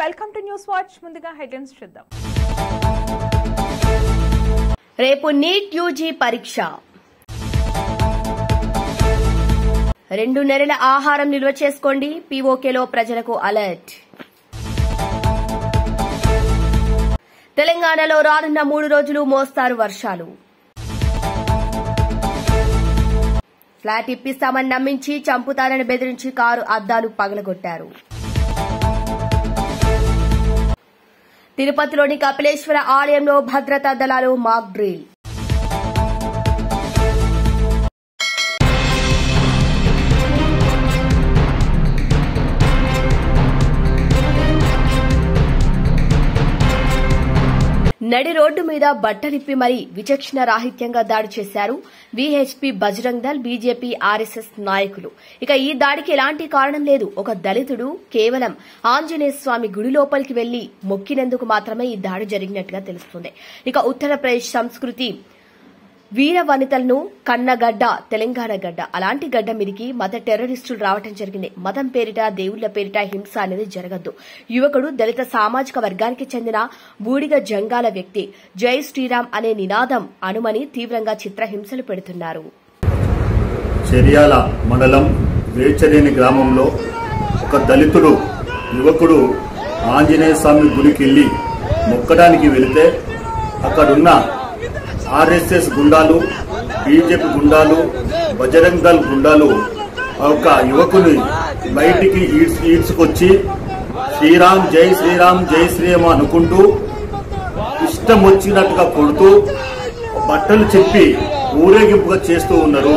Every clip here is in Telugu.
Welcome to news watch. ముందుగా హెడ్లైన్స్ చూద్దాం. రేపు నీట్ యూజీ పరీక్ష. 2 నెలల ఆహారం నిల్వ చేసుకోండి. పీఓకేలో ప్రజలకు అలర్ట్. తెలంగాణలో రానున్న 3 రోజులు మోస్తారు వర్షాలు. ఫ్లాట్ ఇప్పిస్తామని నమ్మించి చంపుతారని బెదిరించి కారు అద్దాలు పగలగొట్టారు. తిరుపతిలోని కపిలేశ్వర ఆలయంలో భద్రతా దళాలు మాక్ డ్రిల్. నడి రోడ్డు మీద బట్టలిప్పి మరీ విచక్షణ రాహిత్యంగా దాడి చేశారు VHP Bajrang Dal, BJP, RSS నాయకులు. ఇక ఈ దాడికి ఎలాంటి కారణం లేదు. ఒక దళితుడు కేవలం ఆంజనేయ స్వామి గుడి లోపలికి వెళ్లి మొక్కినందుకు మాత్రమే ఈ దాడి జరిగినట్టుగా తెలుస్తుంది. ఇక ఉత్తరప్రదేశ్ సంస్కృతి వీర వనితలను కన్నగడ్డ తెలంగాణ గడ్డ. అలాంటి గడ్డ మీదికి మత టెర్రరిస్టులు రావడం జరిగింది. మతం పేరిట, దేవుళ్ల పేరిట హింస అనేది జరగద్దు. యువకుడు దళిత సామాజిక వర్గానికి చెందిన బూడిగ జంగాల వ్యక్తి జై శ్రీరామ్ అనే నినాదం అనుమని తీవ్రంగా చిత్రహింసలు పెడుతున్నారు. చెర్యాల మండలం వేచలేని గ్రామంలో ఒక దళితుడు యువకుడు ఆంజనేయ స్వామి గుడికి వెళ్లి మొక్కడానికి వెళితే అక్కడున్న ఆర్ఎస్ఎస్ గుండాలు, బీజేపీ గుండాలు, బజరంగ్ దళ్ గుండాలు ఒక యువకుని బయటికి ఈడ్చుకొచ్చి శ్రీరామ్ జై శ్రీరామ్ జై శ్రీరామ్ అనుకుంటూ ఇష్టం వచ్చినట్టుగా కొడుతూ బట్టలు చెప్పి ఊరేగింపుగా చేస్తూ ఉన్నారు.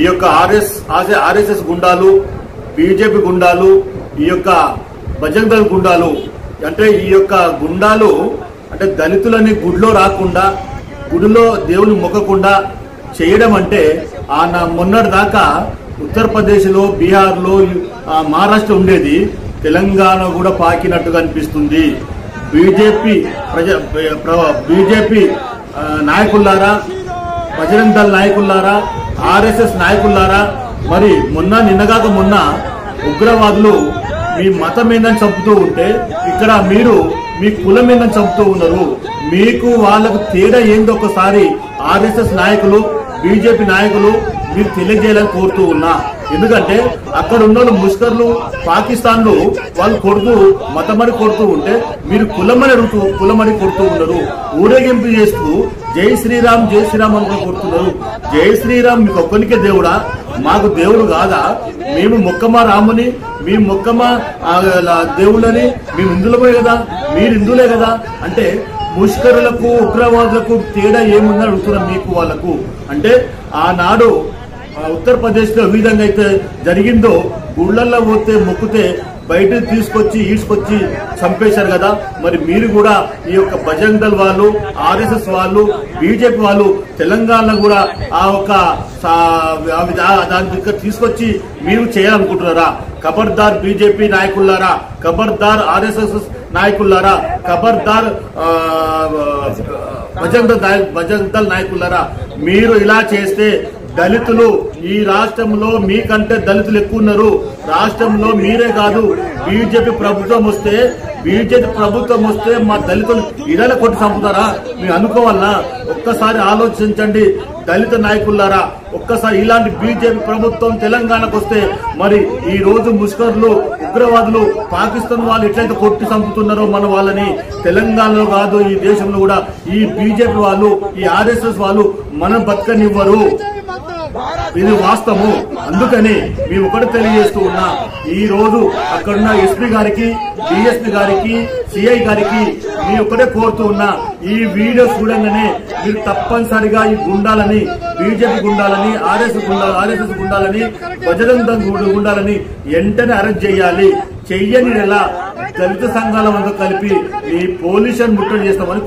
ఈ యొక్క ఆర్ఎస్ఎస్ గుండాలు, బీజేపీ గుండాలు, ఈ యొక్క బజరంగ్ దళ్ గుండాలు అంటే ఈ యొక్క గుండాలు అంటే దళితులని గుడిలో రాకుండా, గుడిలో దేవుని మొక్కకుండా చేయడం అంటే మొన్నటి దాకా ఉత్తరప్రదేశ్ లో, బీహార్ లో, మహారాష్ట్ర ఉండేది తెలంగాణ కూడా పాకినట్టుగా అనిపిస్తుంది. బీజేపీ నాయకులారా, బజరంగ్ దళ్ నాయకులారా, ఆర్ఎస్ఎస్ నాయకులారా, మరి నిన్నగాక మొన్న ఉగ్రవాదులు మీ మతం ఏందని చంపుతూ ఉంటే ఇక్కడ మీరు మీ కులం ఏందని చంపుతూ ఉన్నారు. మీకు వాళ్ళకు తేడా ఏందో ఒకసారి ఆర్ఎస్ఎస్ నాయకులు, బీజేపీ నాయకులు మీరు తెలియజేయాలని కోరుతూ ఉన్నా. ఎందుకంటే అక్కడ ఉన్న ముష్కర్లు, పాకిస్తాన్లు వాళ్ళు కొడుతూ మతమని కొడుతూ ఉంటే మీరు కులమని కొడుతూ ఉన్నారు. ఊరేగింపు చేస్తూ జై శ్రీరామ్ జై శ్రీరామ్ అని కొడుతున్నారు. జై శ్రీరామ్ మీకు ఒక్కరికే దేవుడా? మాకు దేవుడు కాదా? మేము మొక్కమా రాముని, మేము మొక్కమా దేవుళ్ళని, మేము హిందువులమే కదా, మీరు హిందువులే కదా అంటే ముష్కరులకు, ఉగ్రవాదులకు తేడా ఏముందని అడుగుతున్నాం మీకు వాళ్ళకు. అంటే ఆనాడు ఉత్తరప్రదేశ్ లో ఏ విధంగా అయితే జరిగిందో గుళ్లల్లో పోతే మొక్కితే బయటకు తీసుకొచ్చి ఈడ్చుకొచ్చి చంపేశారు కదా, మరి మీరు కూడా ఈ యొక్క బజరంగ్ దళ్ వాళ్ళు, ఆర్ఎస్ఎస్ వాళ్ళు, బీజేపీ వాళ్ళు తెలంగాణ కూడా దాని తీసుకొచ్చి మీరు చేయాలనుకుంటున్నారా? ఖబర్దార్ బీజేపీ నాయకులారా, ఖబర్దార్ ఆర్ఎస్ఎస్ నాయకులారా, ఖబర్దార్ బజరంగ్ దళ్ నాయకులారా, మీరు ఇలా చేస్తే దళితులు ఈ రాష్ట్రంలో మీకంటే దళితులు ఎక్కువ ఉన్నారు. రాష్ట్రంలో మీరే కాదు, బీజేపీ ప్రభుత్వం వస్తే మా దళితులు ఇడల కొట్టి చంపుతారా? మీరు అనుకోవాలన్నా ఒక్కసారి ఆలోచించండి దళిత నాయకులారా. ఒక్కసారి ఇలాంటి బీజేపీ ప్రభుత్వం తెలంగాణకు వస్తే మరి ఈ రోజు ముష్కర్లు, ఉగ్రవాదులు, పాకిస్తాన్ వాళ్ళు ఎట్లయితే కొట్టి చంపుతున్నారో మన వాళ్ళని తెలంగాణలో కాదు ఈ దేశంలో కూడా ఈ బీజేపీ వాళ్ళు, ఈ ఆర్ఎస్ఎస్ వాళ్ళు మనం బతకనివ్వరు. ఇది వాస్తవము. అందుకని మేము ఒకటి తెలియజేస్తూ ఉన్నా, ఈ రోజు అక్కడున్న ఎస్పీ గారికి, డిఎస్పీ గారికి, సిఐ గారికి మీ ఒక్కటే కోరుతూ ఉన్నా, ఈ వీడియో చూడంగానే మీరు తప్పనిసరిగా ఈ గుండాలని, బీజేపీ గుండాలని, ఆర్ఎస్ఎస్ గుండాలని, బజరంగ్ దళ్ గుండాలని వెంటనే అరెస్ట్ చేయాలి. చెయ్యని నెల దళిత సంఘాల వద్ద కలిపి ఈ పోలీసులను ముట్టడి చేస్తామని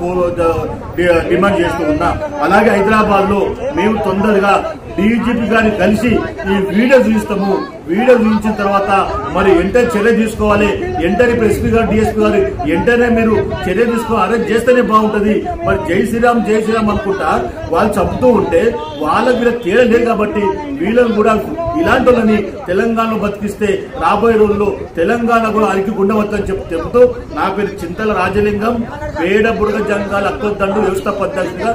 డిమాండ్ చేస్తూ ఉన్నా. అలాగే హైదరాబాద్ లో మేము తొందరగా డీజీపీ గారిని కలిసి ఈ వీడియో చూపిస్తాము. వీడియో చూపించిన తర్వాత మరి వెంటనే చర్య తీసుకోవాలి. వెంటనే ఎస్పీ గారు డిఎస్పీ గారు వెంటనే మీరు చర్య తీసుకోవాలి. అరెస్ట్ చేస్తేనే బాగుంటది. మరి జై శ్రీరామ్ జై శ్రీరామ్ అనుకుంటా వాళ్ళు చంపుతూ ఉంటే వాళ్ళకి వీళ్ళకి తేడా లేదు కాబట్టి వీళ్ళని కూడా ఇలాంటి వాళ్ళని తెలంగాణలో బతికిస్తే రాబోయే రోజుల్లో తెలంగాణ కూడా అరికి ఉండవచ్చని చెప్తూ నా పేరు చింతల రాజలింగం, పేడ బుడగ జంగాల అక్కొద్దండు వ్యవస్థాపధ్యక్షుడిగా.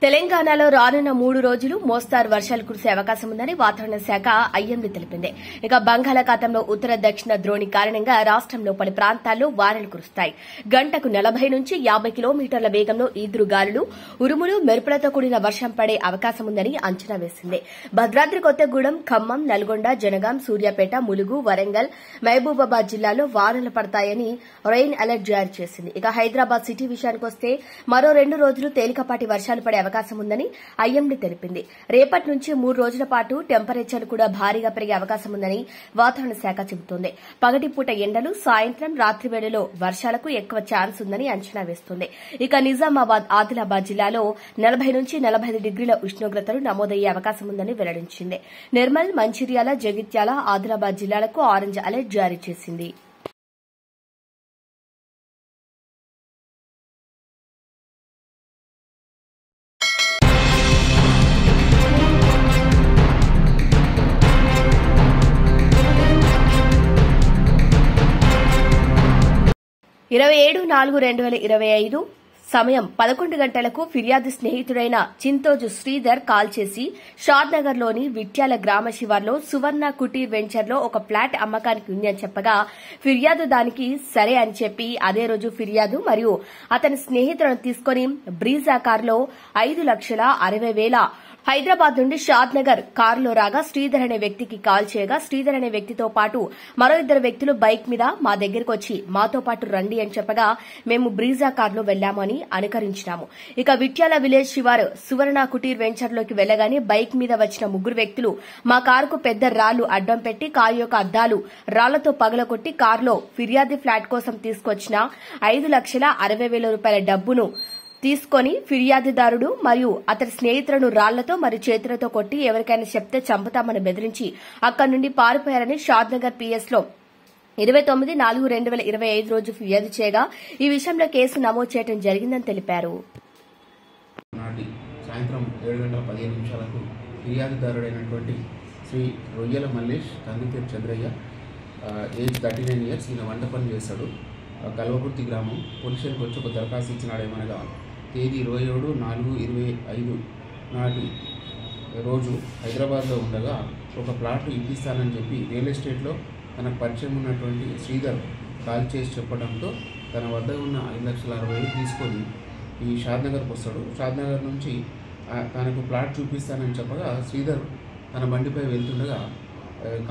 తెలంగాణలో రానున్న 3 రోజులు మోస్తారు వర్షాలు కురిసే అవకాశం ఉందని వాతావరణ శాఖ ఐఎండీ తెలిపింది. ఇక బంగాళాఖాతంలో ఉత్తర దక్షిణ ద్రోణి కారణంగా రాష్టంలో పలు ప్రాంతాల్లో వానలు కురుస్తాయి. గంటకు 40 నుంచి 50 కిలోమీటర్ల వేగంలో ఈదురుగాలులు, ఉరుములు, మెరుపులతో కూడిన వర్షం పడే అవకాశం ఉందని అంచనా వేసింది. భద్రాద్రి కొత్తగూడెం, ఖమ్మం, నల్గొండ, జనగాం, సూర్యాపేట, ములుగు, వరంగల్, మహబూబాబాద్ జిల్లాల్లో వానలు పడతాయని రెయిన్ అలర్ట్ జారీ చేసింది. ఇక హైదరాబాద్ సిటీ విషయానికొస్తే మరో 2 రోజులు తేలికపాటి వర్షాలు పడే అవకాశం ఉందని ఐఎండీ తెలిపింది. రేపటి నుంచి 3 రోజుల పాటు టెంపరేచర్ కూడా భారీగా పెరిగే అవకాశం ఉందని వాతావరణ శాఖ చెబుతోంది. పగటిపూట ఎండలు, సాయంత్రం, రాత్రి వేళలో వర్షాలకు ఎక్కువ ఛాన్స్ ఉందని అంచనా వేస్తోంది. ఇక నిజామాబాద్, ఆదిలాబాద్ జిల్లాలో 40 నుంచి 45 డిగ్రీల ఉష్ణోగ్రతలు నమోదయ్యే అవకాశం ఉందని వెల్లడించింది. నిర్మల్, మంచిర్యాల, జగిత్యాల, ఆదిలాబాద్ జిల్లాలకు ఆరెంజ్ అలర్ట్ జారీ చేసింది. (27/4/2025) సమయం 11 గంటలకు ఫిర్యాదు స్నేహితుడైన చింతోజు శ్రీధర్ కాల్ చేసి షాద్నగర్లోని విట్యాల గ్రామ శివార్లో సువర్ణ కుటీర్ వెంచర్లో ఒక ఫ్లాట్ అమ్మకానికి ఉందని చెప్పగా ఫిర్యాదు దానికి సరే అని చెప్పి అదే రోజు ఫిర్యాదు మరియు అతని స్నేహితులను తీసుకుని బ్రీజా కారులో 5,60,000 హైదరాబాద్ నుండి షాద్నగర్ కారులో రాగా శ్రీధర్ అనే వ్యక్తికి కాల్ చేయగా శ్రీధర్ అనే వ్యక్తితో పాటు మరో 2 వ్యక్తులు బైక్ మీద మా దగ్గరకు వచ్చి మాతో పాటు రండి అని చెప్పగా మేము బ్రీజా కారులో వెళ్లామని అనుకరించినాము. ఇక విట్యాల విలేజ్ శివారు సువర్ణ కుటీర్ వెంచర్లోకి వెళ్లగానే బైక్ మీద వచ్చిన 3 వ్యక్తులు మా కారుకు పెద్ద రాళ్లు అడ్డం పెట్టి కారు యొక్క అద్దాలు రాళ్లతో పగలగొట్టి కారులో ఫిర్యాదు ఫ్లాట్ కోసం తీసుకొచ్చిన 5,60,000 రూపాయల డబ్బును తీసుకుని ఫిర్యాదుదారుడు మరియు అతని స్నేహితులను రాళ్లతో మరియు చేతులతో కొట్టి ఎవరికైనా చెప్తే చంపుతామని బెదిరించి అక్కడి నుండి పారిపోయారని షాద్నగర్ పిఎస్లో 29/4/2025 రోజు ఫిర్యాదు చేయగా ఈ విషయంలో కేసు నమోదు చేయడం జరిగిందని తెలిపారు. సాయంత్రం 7:15 ఫిర్యాదుదారుడైనటువంటి శ్రీ రొయ్యల మల్లేష్, తండ్రి పేరు చంద్రయ్య, ఏజ్ 39 ఇయర్స్, ఈయన వంట పని చేశాడు. కల్వకుర్తి గ్రామం. పోలీస్ స్టేషన్కి వచ్చి ఒక దరఖాస్తు ఇచ్చినాడేమనగా తేదీ 27/4/25 నాటి రోజు హైదరాబాద్లో ఉండగా ఒక ప్లాట్ ఇప్పిస్తానని చెప్పి రియల్ ఎస్టేట్లో తనకు పరిచయం ఉన్నటువంటి శ్రీధర్ కాల్ చేసి చెప్పడంతో తన వద్ద ఉన్న 5,60,000 తీసుకొని ఈ షాద్నగర్కి వస్తాడు. షాద్నగర్ నుంచి తనకు ప్లాట్ చూపిస్తానని చెప్పగా శ్రీధర్ తన బండిపై వెళ్తుండగా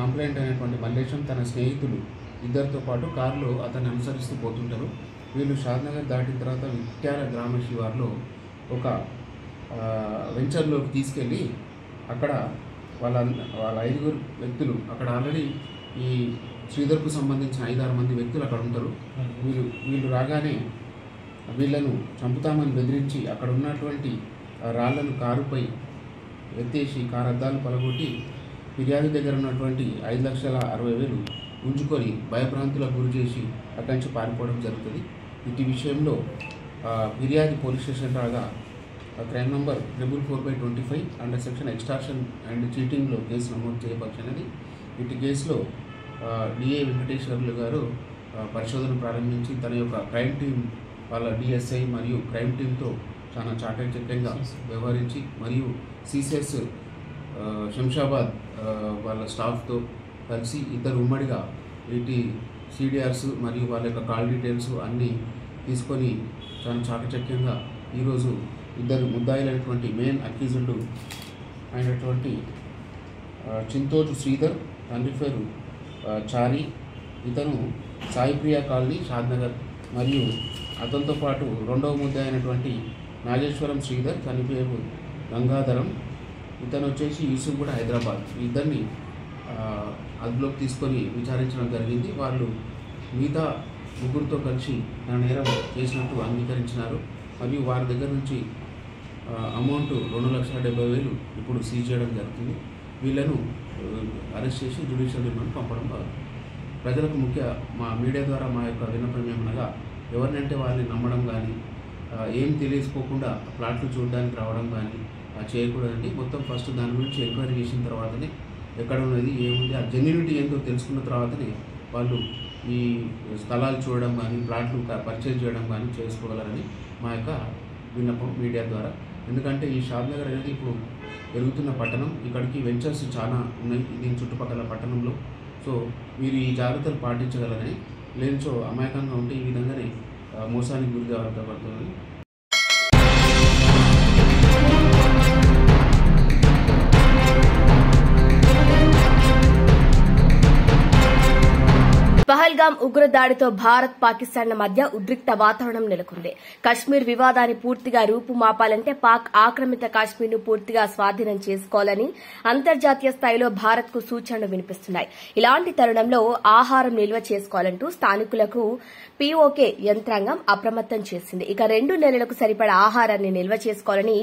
కంప్లైంట్ అయినటువంటి మల్లేశం తన స్నేహితులు ఇద్దరితో పాటు కారులో అతన్ని అనుసరిస్తూ పోతుంటారు. వీళ్ళు షాద్నగర్ దాటిన తర్వాత విట్యాల గ్రామ శివార్లో ఒక వెంచర్లోకి తీసుకెళ్ళి అక్కడ వాళ్ళ 5 వ్యక్తులు అక్కడ ఆల్రెడీ ఈ శ్రీధర్కు సంబంధించిన 5-6 మంది వ్యక్తులు అక్కడ ఉంటారు. వీళ్ళు రాగానే వీళ్లను చంపుతామని బెదిరించి అక్కడ ఉన్నటువంటి రాళ్లను కారుపై ఎత్తేసి కారు అద్దాలు పలగొట్టి ఫిర్యాదు దగ్గర ఉన్నటువంటి 5,60,000 ఉంచుకొని భయభ్రాంతులకు గురి చేసి అక్కడి నుంచి పారిపోవడం జరుగుతుంది. ఇటు విషయంలో ఫిర్యాదు పోలీస్ స్టేషన్ రాగా crime number 444/25 under section extortion and చీటింగ్లో కేసు నమోదు చేయవలసినది. ఇటు కేసులో డిఏ వెంకటేశ్వర్లు గారు పరిశోధన ప్రారంభించి తన యొక్క క్రైమ్ టీం వాళ్ళ డిఎస్ఐ మరియు క్రైమ్ టీంతో చాలా చాకచక్యంగా వ్యవహరించి మరియు సిసిఎస్ శంషాబాద్ వాళ్ళ స్టాఫ్తో కలిసి ఇద్దరు ఉమ్మడిగా వీటి సిడిఆర్స్ మరియు వాళ్ళ యొక్క కాల్ డీటెయిల్స్ అన్నీ తీసుకొని చాలా చాకచక్యంగా ఈరోజు ఇద్దరు ముద్దాయిలైనటువంటి మెయిన్ అక్యూజ్డ్ అయినటువంటి చింతోజు శ్రీధర్, తండ్రి పేరు చారి, ఇతను సాయిప్రియ కాలనీ షాద్నగర్, మరియు అతనితో పాటు రెండవ ముద్దాయి అయినటువంటి నాగేశ్వరం శ్రీధర్, తన పేరు గంగాధరం, ఇతను వచ్చేసి యూసుఫ్ కూడా హైదరాబాద్. ఇద్దరిని అదుపులోకి తీసుకొని విచారించడం జరిగింది. వాళ్ళు మిగతా ముగ్గురితో కలిసి నా నేరం చేసినట్టు అంగీకరించినారు. మరియు వారి దగ్గర నుంచి అమౌంట్ 2,70,000 ఇప్పుడు సీజ్ చేయడం జరుగుతుంది. వీళ్ళను అరెస్ట్ చేసి జ్యుడిషియల్ రిమాండ్ పంపడం ప్రజలకు మా మీడియా ద్వారా మా యొక్క విన్నపం ఏమనగా ఎవరినంటే వాళ్ళని నమ్మడం కానీ ఏం తెలియకపోకుండా ప్లాట్లు చూడడానికి రావడం కానీ చేయకూడదండి. మొత్తం ఫస్ట్ దాని గురించి ఎంక్వైరీ చేసిన తర్వాతనే ఎక్కడ ఉన్నది ఏముంది ఆ జెన్యూనిటీ ఏంటో తెలుసుకున్న తర్వాతనే వాళ్ళు ఈ స్థలాలు చూడడం కానీ ప్లాట్లు పర్చేజ్ చేయడం కానీ చేసుకోగలరని మా యొక్క విన్నపం మీడియా ద్వారా. ఎందుకంటే ఈ షాద్నగర్ అనేది ఇప్పుడు పెరుగుతున్న పట్టణం, ఇక్కడికి వెంచర్స్ చాలా ఉన్నాయి దీని చుట్టుపక్కల పట్టణంలో. సో మీరు ఈ జాగ్రత్తలు పాటించగలరని, లేనిచో అమాయకంగా ఉంటే ఈ విధంగానే మోసానికి గురి కావబడుతుంది. పహల్గాం ఉగ్రదాడితో భారత్ పాకిస్తాన్ల మధ్య ఉద్రిక్త వాతావరణం నెలకొంది. కశ్మీర్ వివాదాన్ని పూర్తిగా రూపుమాపాలంటే పాక్ ఆక్రమిత కాశ్మీర్ను పూర్తిగా స్వాధీనం చేసుకోవాలని అంతర్జాతీయ స్థాయిలో భారత్ కు సూచనలు వినిపిస్తున్నాయి. ఇలాంటి తరుణంలో ఆహారం నిల్వ చేసుకోవాలంటూ స్థానికులకు పీఓకే యంత్రాంగం అప్రమత్తం చేసింది. ఇక 2 నెలలకు సరిపడా ఆహారాన్ని నిల్వ చేసుకోవాలని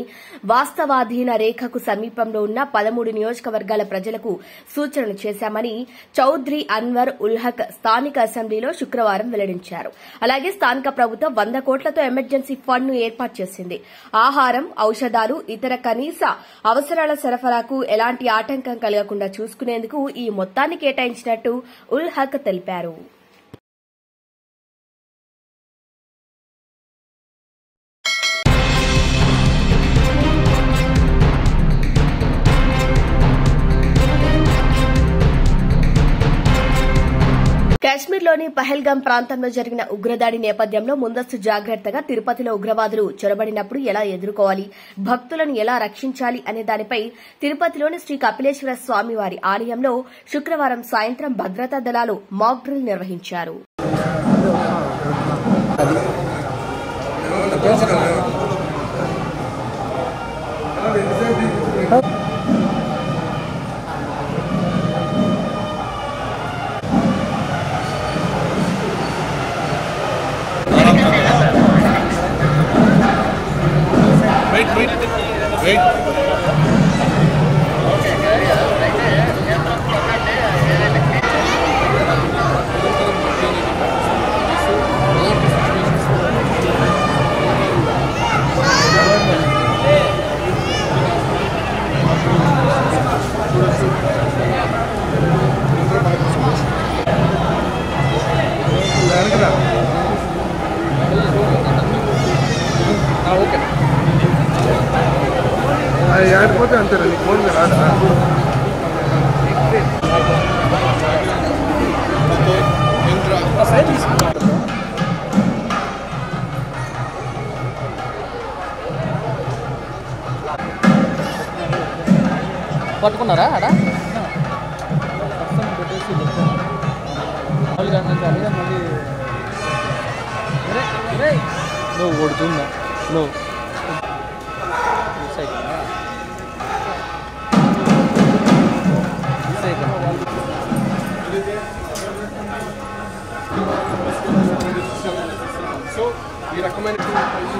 వాస్తవాధీన రేఖకు సమీపంలో ఉన్న 13 నియోజకవర్గాల ప్రజలకు సూచనలు చేశామని చౌదరి అన్వర్ ఉల్ హక్ స్థానిక అసెంబ్లీలో శుక్రవారం వెల్లడించారు. అలాగే స్థానిక ప్రభుత్వం 100 కోట్లతో ఎమర్జెన్సీ ఫండ్ ను ఏర్పాటు చేసింది. ఆహారం, ఔషధాలు, ఇతర కనీస అవసరాల సరఫరాకు ఎలాంటి ఆటంకం కలగకుండా చూసుకునేందుకు ఈ మొత్తాన్ని కేటాయించినట్టు ఉల్ హక్ తెలిపారు. కశ్మీర్లోని పహల్గాం ప్రాంతంలో జరిగిన ఉగ్రదాడి నేపథ్యంలో ముందస్తు జాగ్రత్తగా తిరుపతిలో ఉగ్రవాదులు చొరబడినప్పుడు ఎలా ఎదుర్కోవాలి, భక్తులను ఎలా రక్షించాలి అనే దానిపై తిరుపతిలోని శ్రీ కపిలేశ్వర స్వామివారి ఆలయంలో శుక్రవారం సాయంత్రం భద్రతా దళాలు మాక్ డ్రిల్ నిర్వహించారు. ఆడిపోతే అంటారు నీకు ఫోన్ పట్టుకున్నారా అడా నువ్వు కొడుతుందా నువ్వు సో ఈ రకమైన ఇక్కడ ప్రజలు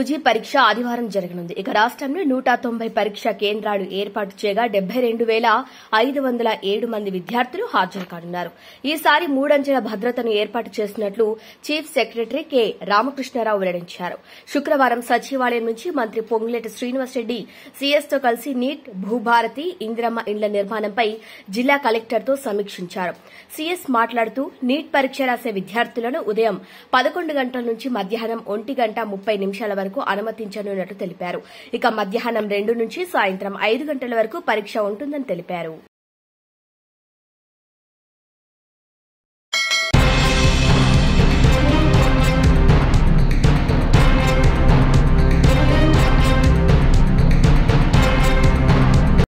యూజీ పరీక్ష ఆదివారం జరగనుంది. ఇక రాష్ట్రంలో 190 పరీక్షా కేంద్రాలు ఏర్పాటు చేయగా 72,507 మంది విద్యార్థులు హాజరు కానున్నారు. ఈసారి 3 అంచెల భద్రతను ఏర్పాటు చేసినట్లు చీఫ్ సెక్రటరీ కె రామకృష్ణారావు వెల్లడించారు. శుక్రవారం సచివాలయం నుంచి మంత్రి పొంగులేటి శ్రీనివాసరెడ్డి సీఎస్ తో కలిసి నీట్, భూభారతి, ఇందిరమ్మ ఇండ్ల నిర్మాణంపై జిల్లా కలెక్టర్తో సమీక్షించారు. సీఎస్ మాట్లాడుతూ నీట్ పరీక్ష రాసే విద్యార్థులను ఉదయం 11 గంటల నుంచి మధ్యాహ్నం 1:30 వరకు అనుమతించనున్నట్టు తెలిపారు. ఇక మధ్యాహ్నం 2 నుంచి సాయంత్రం 5 గంటల వరకు పరీక్ష ఉంటుందని తెలిపారు.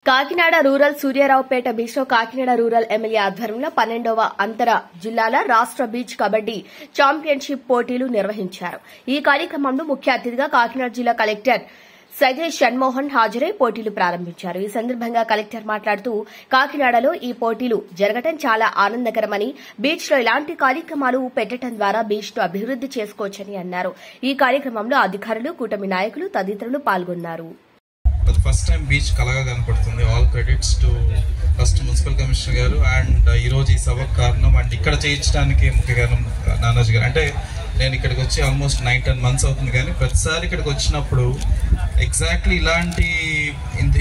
కాకినాడ రూరల్ సూర్యారావుపేట బీచ్లో కాకినాడ రూరల్ ఎమ్మెల్యే ఆధ్వర్యంలో 12వ అంతర జిల్లాల రాష్ట్ర బీచ్ కబడ్డీ ఛాంపియన్షిప్ పోటీలు నిర్వహించారు. ఈ కార్యక్రమంలో ముఖ్య అతిథిగా కాకినాడ జిల్లా కలెక్టర్ సజయ్ షణ్మోహన్ హాజరై పోటీలు ప్రారంభించారు. ఈ సందర్భంగా కలెక్టర్ మాట్లాడుతూ కాకినాడలో ఈ పోటీలు జరగడం చాలా ఆనందకరమని, బీచ్లో ఇలాంటి కార్యక్రమాలు పెట్టడం ద్వారా బీచ్ను అభివృద్ది చేసుకోవచ్చని అన్నారు. ఈ కార్యక్రమంలో అధికారులు, కూటమి నాయకులు తదితరులు పాల్గొన్నారు. ఫస్ట్ టైం బీచ్ కలగా కనపడుతుంది. All credits to first municipal commissioner గారు అండ్ ఈరోజు ఈ సభకు కారణం అండ్ ఇక్కడ చేయించడానికి ముఖ్య కారణం నానాజీ గారు. అంటే నేను ఇక్కడికి వచ్చి ఆల్మోస్ట్ 9-10 months అవుతుంది, కానీ ప్రతిసారి ఇక్కడికి వచ్చినప్పుడు ఎగ్జాక్ట్లీ ఇలాంటి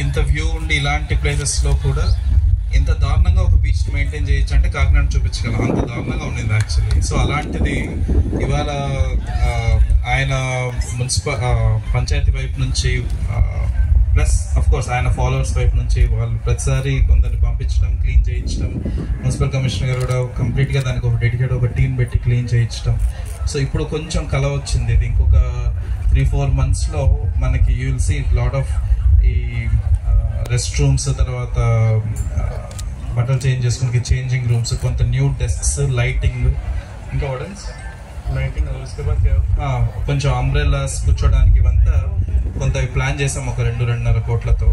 ఇంత వ్యూ ఉండి ఇలాంటి ప్లేసెస్లో కూడా ఇంత దారుణంగా ఒక బీచ్ మెయింటైన్ చేయొచ్చు అంటే కాకినాడ చూపించగలం, అంత దారుణంగా ఉండింది యాక్చువల్లీ. సో అలాంటిది ఇవాళ ఆయన పంచాయతీ వైపు నుంచి ప్లస్ అఫ్ కోర్స్ ఆయన ఫాలోవర్స్ వైపు నుంచి వాళ్ళు ప్రతిసారి కొందరిని పంపించడం, క్లీన్ చేయించడం, మున్సిపల్ కమిషనర్ గారు కూడా కంప్లీట్గా దానికి ఒక డెడికేట్ ఒక టీం పెట్టి క్లీన్ చేయించడం. సో ఇప్పుడు కొంచెం కళ వచ్చింది. ఇది ఇంకొక 3-4 monthsలో మనకి you will see lot of ఈ రెస్ట్ రూమ్స్, తర్వాత బట్టలు చేంజ్ చేసుకుని చేంజింగ్ రూమ్స్, కొంత న్యూ డెస్క్స్, లైటింగ్, ఇంకా లైటింగ్ కొంచెం అంబ్రెల్లాస్ కూర్చోడానికి ఇవంతా కొంత ప్లాన్ చేసాం ఒక 2-2.5 కోట్లతో.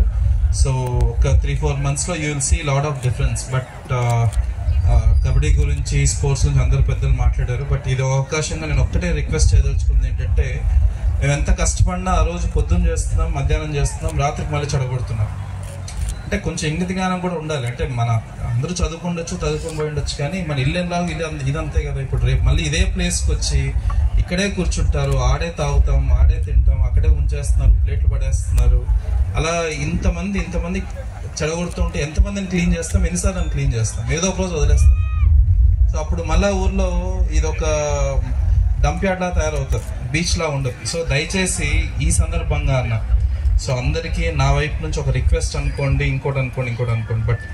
సో ఒక 3-4 monthsలో you will see lot of difference. But kabaddi గురించి, స్పోర్ట్స్ గురించి అందరూ పెద్దలు మాట్లాడారు. బట్ ఇది అవకాశంగా నేను ఒక్కటే రిక్వెస్ట్ చేయదలుచుకుంది ఏంటంటే, మేము ఎంత కష్టపడినా ఆ రోజు పొద్దున్న చేస్తున్నాం, మధ్యాహ్నం చేస్తున్నాం, రాత్రికి మళ్ళీ చెడగొడుతున్నాం. అంటే కొంచెం ఇంగిత జ్ఞానం కూడా ఉండాలి. అంటే మన అందరూ చదువుకొని పోయి ఉండొచ్చు, కానీ మన ఇల్లు ఇదంతే కదా. ఇప్పుడు రేపు మళ్ళీ ఇదే ప్లేస్కి వచ్చి ఇక్కడే కూర్చుంటారు, ఆడే తాగుతాం, ఆడే తింటాం, అక్కడే ఉంచేస్తున్నారు, ప్లేట్లు పడేస్తున్నారు. అలా ఇంతమంది చెడగొడుతుంటే ఎంతమందిని క్లీన్ చేస్తాం, ఎన్నిసార్లు క్లీన్ చేస్తాం, ఏదో ఒక రోజు వదిలేస్తాం. సో అప్పుడు మళ్ళీ ఊర్లో ఇదొక డంప్ యార్డ్లా తయారవుతారు, బీచ్లా ఉండదు. సో దయచేసి ఈ సందర్భంగా అన్న, సో అందరికీ నా వైపు నుంచి ఒక రిక్వెస్ట్ అనుకోండి, ఇంకోటి అనుకోండి. బట్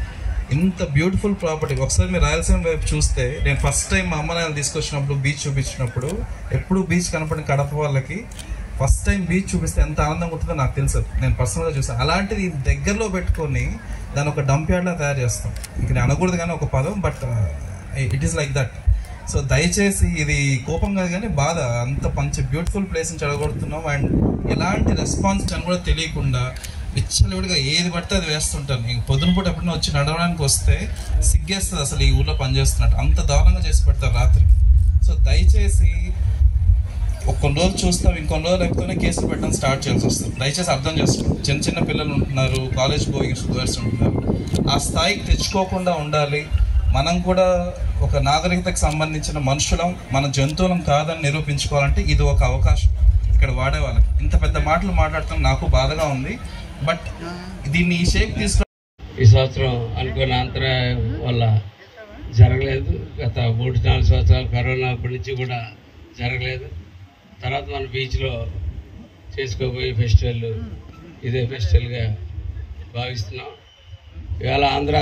ఇంత బ్యూటిఫుల్ ప్రాపర్టీ ఒకసారి మీరు రాయలసీమ వైపు చూస్తే, నేను ఫస్ట్ టైం మా అమ్మ నాన్న తీసుకొచ్చినప్పుడు బీచ్ చూపించినప్పుడు, ఎప్పుడు బీచ్ కనపడిన కడప వాళ్ళకి ఫస్ట్ టైం బీచ్ చూపిస్తే ఎంత ఆనందంగా ఉంటుందో నాకు తెలుసు. నేను పర్సనల్గా చూసాను. అలాంటిది దగ్గరలో పెట్టుకొని దాన్ని ఒక డంప్ యార్డ్లా తయారు చేస్తాం. ఇంక నేను అనకూడదు కానీ ఒక పదం, but it is like that. So దయచేసి ఇది కోపం కాదు కానీ బాధ, అంత మంచి బ్యూటిఫుల్ ప్లేస్ని చెడగొడుతున్నాం. అండ్ ఎలాంటి రెస్పాన్స్ అని కూడా తెలియకుండా విచ్చలవిడిగా ఏది పడితే అది వేస్తుంటాను. ఇంక పొద్దునపూట ఎప్పుడైనా వచ్చి నడవడానికి వస్తే సిగ్గేస్తుంది అసలు ఈ ఊళ్ళో పనిచేస్తున్నట్టు, అంత దారుణంగా చేసి పెడతారు రాత్రి. సో దయచేసి కొన్ని రోజులు చూస్తాం, ఇంకొన్ని రోజులు అయిపోతేనే కేసులు పెట్టడం స్టార్ట్ చేయాల్సి వస్తుంది. దయచేసి అర్థం చేసుకోండి. చిన్న పిల్లలు ఉంటున్నారు, కాలేజ్ గోయింగ్ స్టూడెంట్స్ ఉంటున్నారు. ఆ స్థాయికి తెచ్చుకోకుండా ఉండాలి. మనం కూడా ఒక నాగరికతకు సంబంధించిన మనుషులం, మన జంతువులం కాదని నిరూపించుకోవాలంటే ఇది ఒక అవకాశం ఇక్కడ వాడేవాళ్ళకి. ఇంత పెద్ద మాటలు మాట్లాడటం నాకు బాధగా ఉంది. బట్ దీన్ని ఈ షేప్ తీసుకు ఈ సంవత్సరం అనుకున్న అంతరాయం వల్ల జరగలేదు. గత 3-4 సంవత్సరాలు కరోనా అప్పటి నుంచి కూడా జరగలేదు. తర్వాత మన బీచ్లో చేసుకోబోయే ఫెస్టివల్ ఇదే ఫెస్టివల్గా భావిస్తున్నాం. ఇవాళ ఆంధ్ర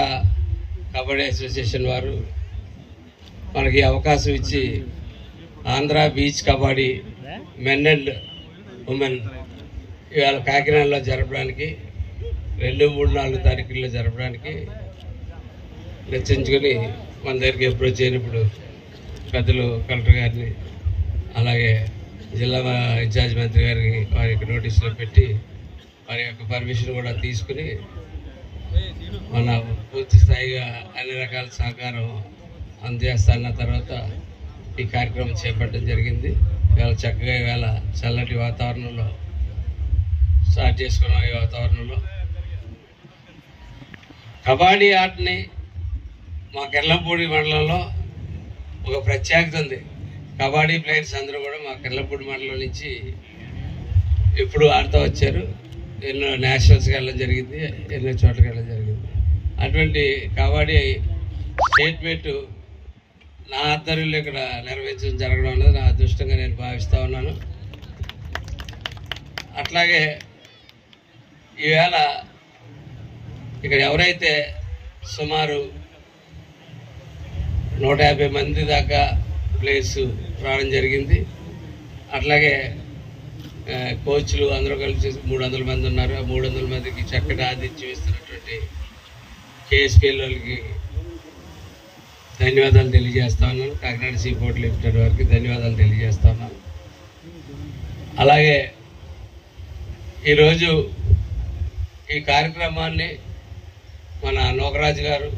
కబడ్డీ అసోసియేషన్ వారు మనకి అవకాశం ఇచ్చి Andhra beach kabaddi men and women ఇవాళ కాకినాడలో జరపడానికి 2, 3, 4 తారీఖుల్లో జరపడానికి నిశ్చయించుకొని మన దగ్గరికి అప్రోచ్ అయినప్పుడు పెద్దలు కలెక్టర్ గారిని, అలాగే జిల్లా ఇన్ఛార్జ్ మంత్రి గారికి వారి యొక్క నోటీసులో పెట్టి వారి యొక్క పర్మిషన్ కూడా తీసుకుని మన పూర్తి స్థాయిగా అన్ని రకాల సహకారం అందజేస్తాన్న తర్వాత ఈ కార్యక్రమం చేపట్టడం జరిగింది. ఇవాళ చక్కగా ఇవాళ చల్లటి వాతావరణంలో స్టార్ట్ చేసుకున్నాం ఈ వాతావరణంలో. కబడ్డీ ఆటని మా కెర్లంపూడి మండలంలో ఒక ప్రత్యేకత ఉంది. కబడ్డీ ప్లేయర్స్ అందరూ కూడా మా కెర్లంపూడి మండలం నుంచి ఎప్పుడు ఆడుతూ వచ్చారు. ఎన్నో నేషనల్స్కి వెళ్ళడం జరిగింది, ఎన్నో చోట్లకి వెళ్ళడం జరిగింది. అటువంటి కబడ్డీ స్టేట్ మీట్ నా ఆధ్వర్యంలో ఇక్కడ నిర్వహించడం జరగడం అనేది నా అదృష్టంగా నేను భావిస్తూ ఉన్నాను. అట్లాగే ఈవేళ ఇక్కడ ఎవరైతే సుమారు 150 మంది దాకా ప్లేయర్స్ రావడం జరిగింది. అట్లాగే కోచ్లు అందరూ కలిసి 300 మంది ఉన్నారు. ఆ 300 మందికి చక్కటి ఆతిథ్యం ఇస్తున్నటువంటి కేఎస్పీఎల్కి ధన్యవాదాలు తెలియజేస్తా ఉన్నాను. కాకినాడ సీపోర్ట్ లిమిటెడ్ వారికి ధన్యవాదాలు తెలియజేస్తా ఉన్నాను. అలాగే ఈరోజు ఈ కార్యక్రమాన్ని మన నోకరాజు గారు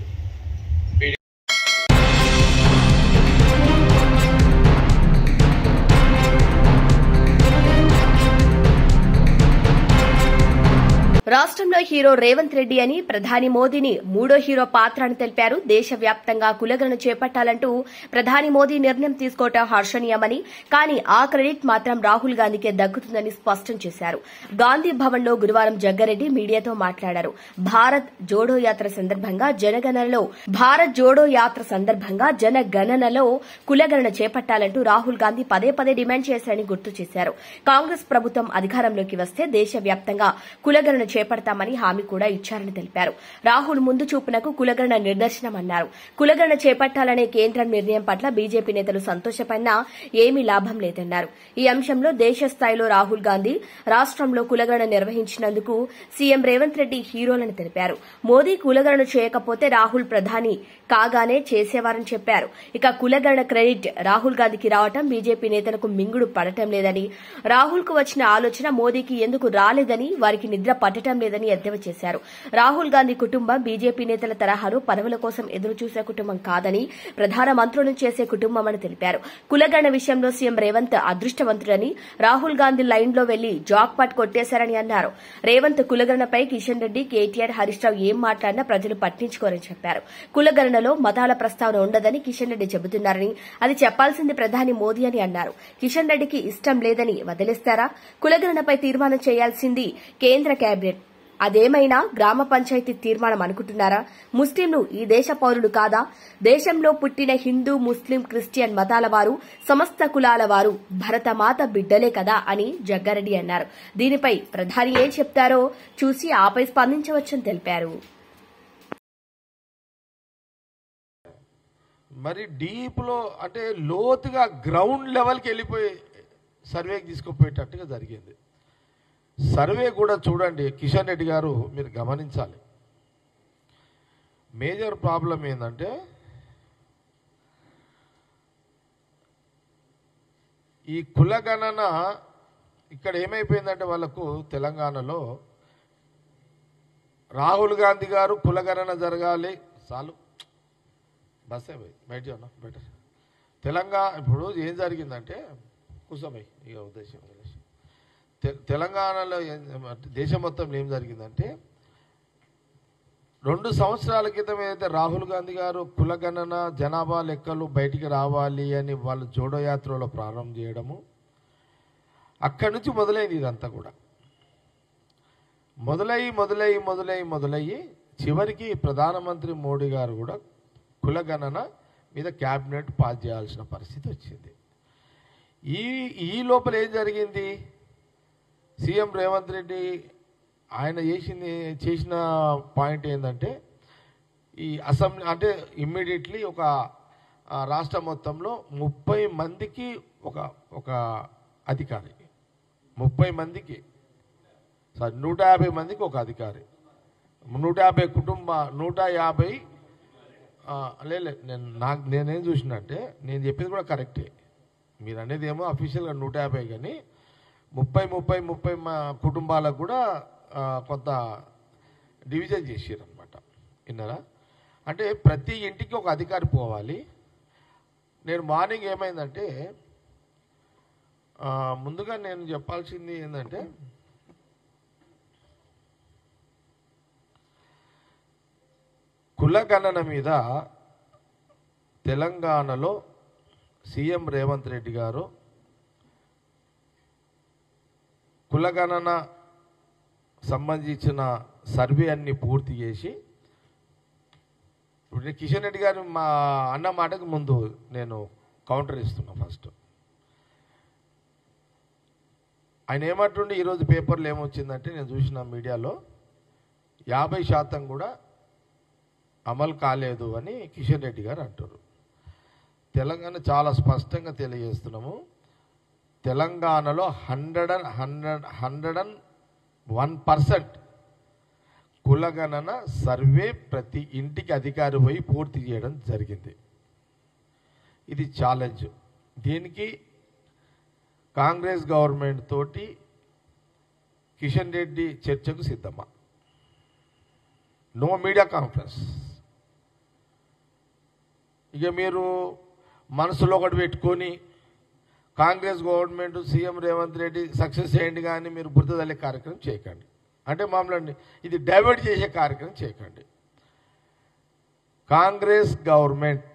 రాష్ట్రంలో హీరో రేవంత్ రెడ్డి అని ప్రధాని మోదీని మూడో హీరో పాత్ర అని తెలిపారు. దేశవ్యాప్తంగా కులగణన చేపట్టాలంటూ ప్రధాని మోదీ నిర్ణయం తీసుకోవటం హర్షణీయమని, కానీ ఆ క్రెడిట్ మాత్రం రాహుల్ గాంధీకే దక్కుతుందని స్పష్టం చేశారు. గాంధీ భవన్ లో గురువారం జగ్గారెడ్డి మీడియాతో మాట్లాడారు. భారత్ జోడో యాత్ర సందర్భంగా జనగణనలో కులగణన చేపట్టాలంటూ రాహుల్ గాంధీ పదే పదే డిమాండ్ చేశారని గుర్తు చేశారు. కాంగ్రెస్ ప్రభుత్వం అధికారంలోకి వస్తే దేశవ్యాప్తంగా కులగణన చేపడతామని హామీ కూడా ఇచ్చారని తెలిపారు. రాహుల్ ముందు చూపునకు కులగణన నిదర్శనమన్నారు. కులగణన చేపట్టాలనే కేంద్రం నిర్ణయం పట్ల బీజేపీ నేతలు సంతోషపడినా ఏమీ లాభం లేదన్నారు. ఈ అంశంలో దేశ స్థాయిలో రాహుల్ గాంధీ, రాష్ట్రంలో కులగణన నిర్వహించినందుకు సీఎం రేవంత్ రెడ్డి హీరోలని తెలిపారు. మోదీ కులగణన చేయకపోతే రాహుల్ ప్రధాని కాగానే చేసేవారని చెప్పారు. ఇక కులగణన క్రెడిట్ రాహుల్ గాంధీకి రావటం బీజేపీ నేతలకు మింగుడు పడటం లేదని, రాహుల్ కు వచ్చిన ఆలోచన మోదీకి ఎందుకు రాలేదని, వారికి నిద్ర పట్టడం లేదని ఎద్దేవా చేశారు. రాహుల్ గాంధీ కుటుంబం బీజేపీ నేతల తరహాలో పదవుల కోసం ఎదురు చూసే కుటుంబం కాదని, ప్రధాన మంత్రులను చేసే కుటుంబమని తెలిపారు. కులగణన విషయంలో సీఎం రేవంత్ అదృష్టవంతుడని, రాహుల్ గాంధీ లైన్లో వెళ్లి జాక్ పాట్ కొట్టేశారని అన్నారు. రేవంత్ కులగణనపై కిషన్ రెడ్డి, కేటీఆర్, హరీష్ రావు ఏం మాట్లాడినా ప్రజలు పట్టించుకోరని చెప్పారు. కులగణనలో మతాల ప్రస్తావన ఉండదని కిషన్ రెడ్డి చెబుతున్నారని, అది చెప్పాల్సింది ప్రధాని మోదీ అని అన్నారు. కిషన్ రెడ్డికి ఇష్టం లేదని వదిలేస్తారా? కులగణనపై తీర్మానం చేయాల్సింది కేంద్ర కేబినెట్. అదేమైనా గ్రామ పంచాయతీ తీర్మానం అనుకుంటున్నారా? ముస్లింలు ఈ దేశ పౌరులు కాదా? దేశంలో పుట్టిన హిందూ, ముస్లిం, క్రిస్టియన్ మతాల వారు, సమస్త కులాల వారు భరతమాత బిడ్డలే కదా అని జగ్గారెడ్డి అన్నారు. దీనిపై ప్రధాని ఏం చెప్తారో చూసి ఆపై స్పందించవచ్చని తెలిపారు. మరి డీప్లో అంటే లోతుగా గ్రౌండ్ లెవెల్కి వెళ్ళిపోయి సర్వేకి తీసుకుపోయేటట్టుగా జరిగింది. సర్వే కూడా చూడండి కిషన్ రెడ్డి గారు, మీరు గమనించాలి. మేజర్ ప్రాబ్లం ఏంటంటే ఈ కులగణన ఇక్కడ ఏమైపోయిందంటే వాళ్ళకు తెలంగాణలో రాహుల్ గాంధీ గారు కులగణన జరగాలి చాలు బస్సే పోయి బయట బెటర్ తెలంగాణ. ఇప్పుడు ఏం జరిగిందంటే కూసోబోయ్ ఇక ఉద్దేశం తెలంగాణలో దేశం మొత్తంలో ఏం జరిగిందంటే 2 సంవత్సరాల క్రితం ఏదైతే రాహుల్ గాంధీ గారు కులగణన జనాభా లెక్కలు బయటికి రావాలి అని వాళ్ళు జోడో యాత్రలో ప్రారంభం చేయడము, అక్కడి నుంచి మొదలైంది. ఇదంతా కూడా మొదలయ్యి చివరికి ప్రధానమంత్రి మోడీ గారు కూడా కులగణన మీద క్యాబినెట్ పాస్ చేయాల్సిన పరిస్థితి వచ్చింది. ఈ లోపల ఏం జరిగింది? సీఎం రేవంత్ రెడ్డి ఆయన చేసిన పాయింట్ ఏంటంటే ఈ అసెంబ్లీ అంటే ఇమ్మీడియట్లీ ఒక రాష్ట్ర మొత్తంలో 30 మందికి ఒక అధికారి, 30 మందికి 150 మందికి ఒక అధికారి, 150 150 నేనేం చూసినంటే నేను చెప్పింది కూడా కరెక్టే, మీరు అనేది ఏమో అఫీషియల్గా 150 కానీ 30 కుటుంబాలకు కూడా కొంత డివిజన్ చేసారనమాట. విన్నారా? అంటే ప్రతి ఇంటికి ఒక అధికారి పోవాలి. నేను మార్నింగ్ ఏమైందంటే ముందుగా నేను చెప్పాల్సింది ఏంటంటే కులగణన మీద తెలంగాణలో సీఎం రేవంత్ రెడ్డి గారు కులగణన సంబంధించిన సర్వే అన్ని పూర్తి చేసి, ఇప్పుడు కిషన్ రెడ్డి గారు మా అన్న మాటకు ముందు నేను కౌంటర్ ఇస్తున్నా. ఫస్ట్ ఆయన ఏమంటుండే, ఈరోజు పేపర్లు ఏమొచ్చిందంటే నేను చూసిన మీడియాలో 50% కూడా అమలు కాలేదు అని కిషన్ రెడ్డి గారు అంటారు. తెలంగాణ చాలా స్పష్టంగా తెలియజేస్తున్నాము, తెలంగాణలో 101% కులగణన సర్వే ప్రతి ఇంటికి అధికారి పోయి పూర్తి చేయడం జరిగింది. ఇది ఛాలెంజ్. దీనికి కాంగ్రెస్ గవర్నమెంట్ తోటి కిషన్ రెడ్డి చర్చకు సిద్ధమా? No media conference. ఇక మీరు మనసులో ఒకటి పెట్టుకొని Congress government CM Revanth Reddy success చేయండి కానీ మీరు బురద తల్లే కార్యక్రమం చేయకండి. అంటే మామూలు ఇది డైవర్ట్ చేసే కార్యక్రమం చేయకండి. కాంగ్రెస్ గవర్నమెంట్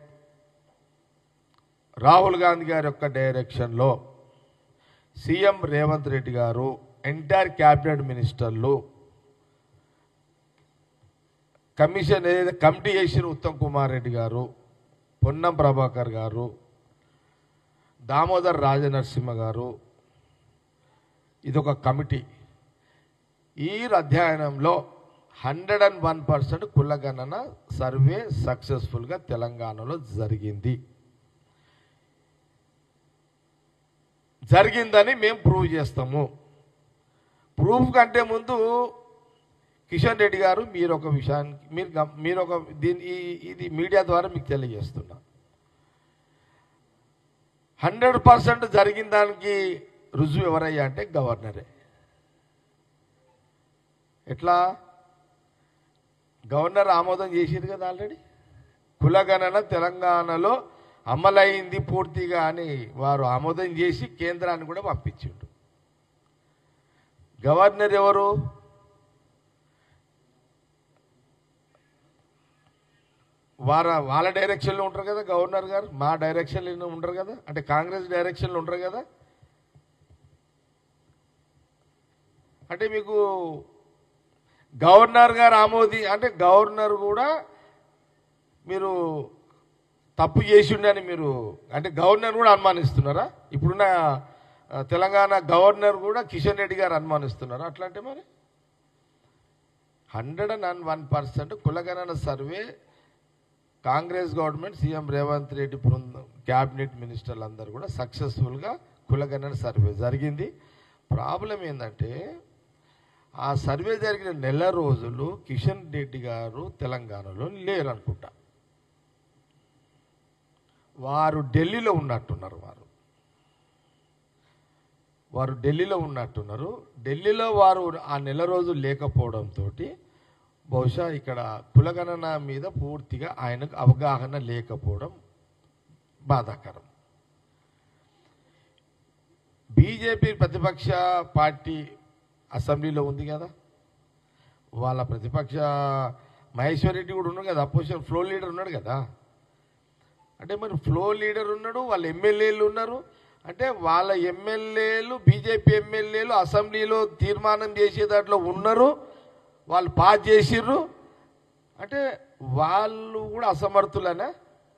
రాహుల్ గాంధీ గారి యొక్క డైరెక్షన్లో సీఎం రేవంత్ రెడ్డి గారు, ఎంటైర్ క్యాబినెట్ మినిస్టర్లు, కమిషన్ ఏదైతే కమిటీ చేసిన ఉత్తమ్ కుమార్ రెడ్డి గారు, పొన్నం ప్రభాకర్ గారు, దామోదర్ రాజనరసింహ గారు, ఇదొక కమిటీ. ఈ అధ్యయనంలో 101% కులగణన సర్వే సక్సెస్ఫుల్గా తెలంగాణలో జరిగిందని మేము ప్రూవ్ చేస్తాము. ప్రూఫ్ కంటే ముందు కిషన్ రెడ్డి గారు మీరు ఒక విషయానికి మీరు ఒక ఇది మీడియా ద్వారా మీకు తెలియజేస్తున్నా, 100% జరిగిన దానికి రుజువు ఎవరయ్యా అంటే గవర్నరే. ఎట్లా? గవర్నర్ ఆమోదం చేసేది కదా ఆల్రెడీ. కులగణన తెలంగాణలో అమలైంది పూర్తిగా అని వారు ఆమోదం చేసి కేంద్రాన్ని కూడా పంపించిండు. గవర్నర్ ఎవరు? వాళ్ళ డైరెక్షన్లో ఉంటారు కదా గవర్నర్ గారు, మా డైరెక్షన్లో ఉండరు కదా, అంటే కాంగ్రెస్ డైరెక్షన్లో ఉండరు కదా. అంటే మీకు గవర్నర్ గారు అంటే గవర్నర్ కూడా మీరు తప్పు చేసిండని మీరు అంటే గవర్నర్ కూడా అనుమానిస్తున్నారా? ఇప్పుడున్న తెలంగాణ గవర్నర్ కూడా కిషన్ రెడ్డి గారు అనుమానిస్తున్నారా? అట్లా అంటే మరి 101% కులగణన survey Congress government CM Revanth Reddy బృందం క్యాబినెట్ మినిస్టర్లు అందరూ కూడా సక్సెస్ఫుల్గా కులగణన సర్వే జరిగింది. ప్రాబ్లం ఏంటంటే ఆ సర్వే జరిగిన నెల రోజులు కిషన్ రెడ్డి గారు తెలంగాణలో లేరనుకుంటా. వారు ఢిల్లీలో ఉన్నట్టున్నారు. వారు ఢిల్లీలో ఉన్నట్టున్నారు. ఢిల్లీలో వారు ఆ నెల రోజులు లేకపోవడంతో బహుశా ఇక్కడ కులగణన మీద పూర్తిగా ఆయనకు అవగాహన లేకపోవడం బాధాకరం. బీజేపీ ప్రతిపక్ష పార్టీ అసెంబ్లీలో ఉంది కదా, వాళ్ళ ప్రతిపక్ష మహేశ్వర్ రెడ్డి కూడా ఉన్నాడు కదా, అపోజిషన్ ఫ్లోర్ లీడర్ ఉన్నాడు కదా. అంటే మరి ఫ్లోర్ లీడర్ ఉన్నాడు, వాళ్ళ ఎమ్మెల్యేలు ఉన్నారు. అంటే వాళ్ళ ఎమ్మెల్యేలు బీజేపీ ఎమ్మెల్యేలు అసెంబ్లీలో తీర్మానం చేసే దాంట్లో ఉన్నారు, వాళ్ళు పాస్ చేసిర్రు. అంటే వాళ్ళు కూడా అసమర్థులనా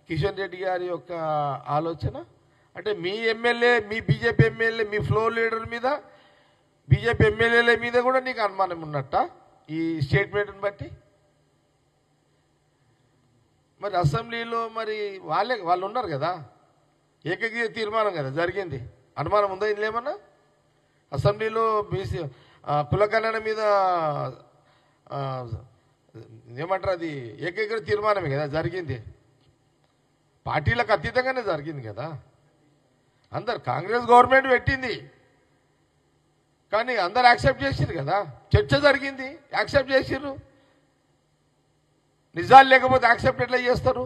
కిషన్ రెడ్డి గారి యొక్క ఆలోచన? అంటే మీ ఎమ్మెల్యే, మీ బీజేపీ ఎమ్మెల్యే, మీ ఫ్లోర్ లీడర్ మీద, బీజేపీ ఎమ్మెల్యేల మీద కూడా నీకు అనుమానం ఉన్నట్ట ఈ స్టేట్మెంట్ని బట్టి? మరి అసెంబ్లీలో మరి వాళ్ళు ఉన్నారు కదా, ఏకగ్రీవ తీర్మానం కదా జరిగింది. అనుమానం ఉందా ఇందులో ఏమన్నా? అసెంబ్లీలో బీసీ కులగణన మీద ఏమంటారు, అది ఏకగ్రీవ తీర్మానమే కదా జరిగింది. పార్టీలకు అతీతంగానే జరిగింది కదా. అందరు కాంగ్రెస్ గవర్నమెంట్ పెట్టింది కానీ అందరు యాక్సెప్ట్ చేసిర్రు కదా, చర్చ జరిగింది, యాక్సెప్ట్ చేసిర్రు. నిజాలు లేకపోతే యాక్సెప్ట్ ఎట్లా చేస్తారు?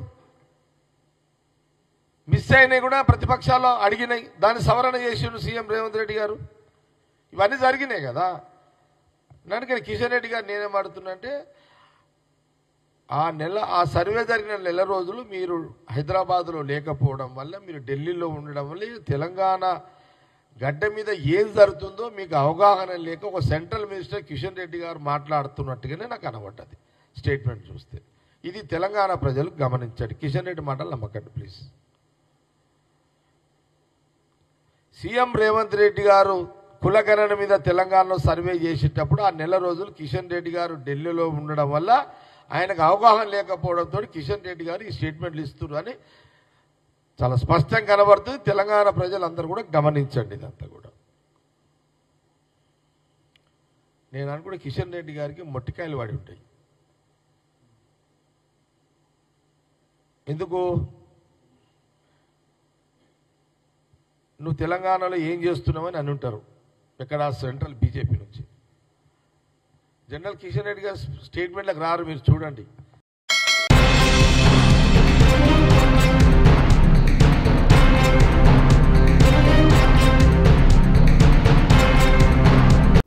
మిస్ అయినాయి కూడా ప్రతిపక్షాలు అడిగినాయి, దాన్ని సవరణ చేసిండు సీఎం రేవంత్ రెడ్డి గారు. ఇవన్నీ జరిగినాయి కదా. అందుకని కిషన్ రెడ్డి గారు నేనేం అడుగుతున్నా అంటే ఆ సర్వే జరిగిన నెల రోజులు మీరు హైదరాబాద్లో లేకపోవడం వల్ల, మీరు ఢిల్లీలో ఉండడం వల్ల తెలంగాణ గడ్డ మీద ఏం జరుగుతుందో మీకు అవగాహన లేక ఒక సెంట్రల్ మినిస్టర్ కిషన్ రెడ్డి గారు మాట్లాడుతున్నట్టుగానే నాకు కనబడ్డది స్టేట్మెంట్ చూస్తే. ఇది తెలంగాణ ప్రజలు గమనించండి. కిషన్ రెడ్డి మాటలు నమ్మకండి ప్లీజ్. సీఎం రేవంత్ రెడ్డి గారు కులగణన మీద తెలంగాణలో సర్వే చేసేటప్పుడు ఆ నెల రోజులు కిషన్ రెడ్డి గారు ఢిల్లీలో ఉండడం వల్ల ఆయనకు అవగాహన లేకపోవడంతో కిషన్ రెడ్డి గారు ఈ స్టేట్మెంట్లు ఇస్తున్నారు అని చాలా స్పష్టంగా కనబడుతుంది. తెలంగాణ ప్రజలందరూ కూడా గమనించండి ఇదంతా కూడా. నేను అనుకుంటే కిషన్ రెడ్డి గారికి మొట్టికాయలు వాడి ఉంటాయి. ఎందుకు? నువ్వు తెలంగాణలో ఏం చేస్తున్నావని అని ఉంటారు ఎక్కడ సెంట్రల్ బీజేపీ నుంచి. జనరల్ కిషన్ రెడ్డి గారు స్టేట్మెంట్లకు రారు, మీరు చూడండి.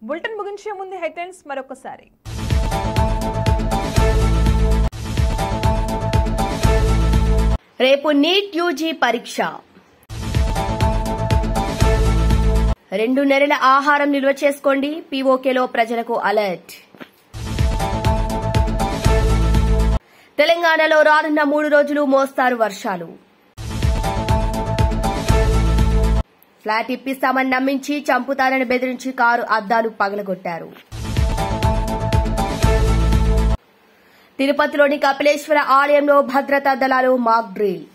బులెటిన్ ముగించే ముందు హెడ్లైన్స్ మరొకసారి. రేపు నీట్ యూజీ పరీక్ష. 2 నెలల ఆహారం నిల్వ చేసుకోండి, పీఓకేలో ప్రజలకు అలర్ట్. తెలంగాణలో రానున్న 3 రోజులు మోస్తారు వర్షాలు. ఫ్లాట్ ఇప్పిస్తామని నమ్మించి చంపుతారని బెదిరించి కారు అద్దాలు పగలగొట్టారు. తిరుపతిలోని కపిలేశ్వర ఆలయంలో భద్రతా దళాలు మాక్ డ్రిల్.